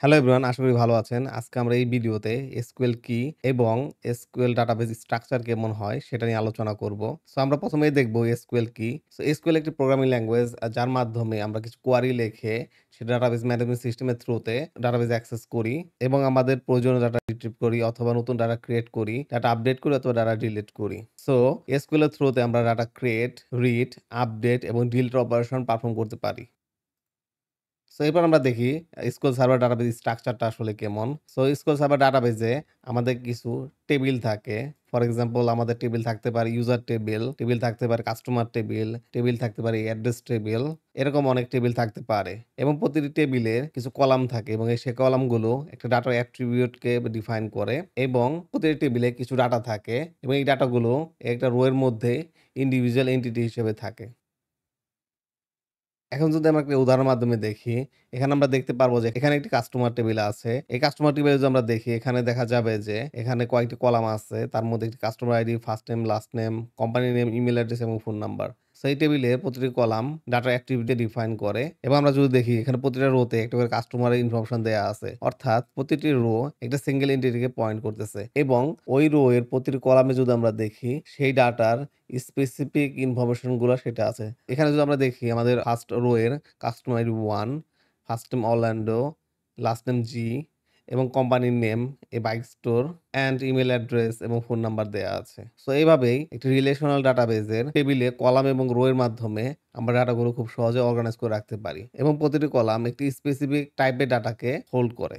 Hello everyone, আশা করি ভালো আছেন। আজকে আমরা এই ভিডিওতে এসকিউএল কি এবং এসকিউএল ডাটাবেস স্ট্রাকচার কেমন হয় সেটা নিয়ে আলোচনা করব। সো আমরা প্রথমেই দেখব এসকিউএল কি। সো এসকিউএল একটি প্রোগ্রামিং ল্যাঙ্গুয়েজ যার মাধ্যমে আমরা কিছু কোয়েরি লিখে সেটা ডাটাবেস ম্যানেজমেন্ট সিস্টেমের থ্রুতে ডাটাবেস অ্যাক্সেস করি এবং আমাদের প্রয়োজনীয় ডাটা রিট্রিভ করি অথবা নতুন ডাটা ক্রিয়েট করি, ডাটা আপডেট করি অথবা ডাটা ডিলিট করি। সো এসকিউএল এর থ্রুতে আমরা ডাটা ক্রিয়েট, রিড, আপডেট এবং ডিলিট অপারেশন পারফর্ম করতে পারি। সো এরপর আমরা দেখি SQL সার্ভার ডাটাবেস স্ট্রাকচারটা আসলে কেমন। সো SQL সার্ভার ডাটাবেজে আমাদের কিছু টেবিল থাকে। ফর এক্সাম্পল আমাদের টেবিল থাকতে পারে ইউজার টেবিল, টেবিল থাকতে পারে কাস্টমার টেবিল, টেবিল থাকতে পারে অ্যাড্রেস টেবিল। এরকম অনেক টেবিল থাকতে পারে এবং প্রতিটি টেবিলের কিছু কলাম থাকে এবং সে কলামগুলো একটা ডাটার অ্যাট্রিবিউটকে ডিফাইন করে এবং প্রতিটি টেবিলে কিছু ডাটা থাকে এবং এই ডাটাগুলো একটা রো এর মধ্যে ইন্ডিভিজুয়াল এন্টিটি হিসেবে থাকে। এখন যদি আমরা একটা উদাহরণের মাধ্যমে দেখি, এখানে আমরা দেখতে পারবো যে এখানে একটি কাস্টমার টেবিল আছে। এই কাস্টমার টেবিলে যদি আমরা দেখি, এখানে দেখা যাবে যে এখানে কয়েকটি কলাম আছে। তার মধ্যে একটি customer ID, first name, last name, company name, email address এবং ফোন নাম্বার। সো এই টেবিলে প্রতিটি কলাম ডাটা অ্যাট্রিবিউট ডিফাইন করে এবং আমরা যদি দেখি এখানে প্রতিটা রোতে একটা করে কাস্টমারের ইনফরমেশন দেয়া আছে। অর্থাৎ প্রতিটি রো একটা সিঙ্গেল এন্টিটিকে পয়েন্ট করতেছে এবং ওই রো এর প্রতিটি কলামে যদি আমরা দেখি সেই ডাটার স্পেসিফিক ইনফরমেশন গুলা সেটা আছে। এখানে যদি আমরা দেখি আমাদের ফার্স্ট রো এর customer ID 1, first name Orlando, last name G এবং কোম্পানির name, A bike store and email address এবং ফোন নাম্বার দেয়া আছে। সো এভাবেই একটি রিলেশনাল ডাটাবেজের টেবিলে কলাম এবং রো এর মাধ্যমে আমরা ডাটাগুলো খুব সহজে অর্গানাইজ করে রাখতে পারি এবং প্রতিটি কলাম একটি স্পেসিফিক টাইপের ডাটাকে হোল্ড করে।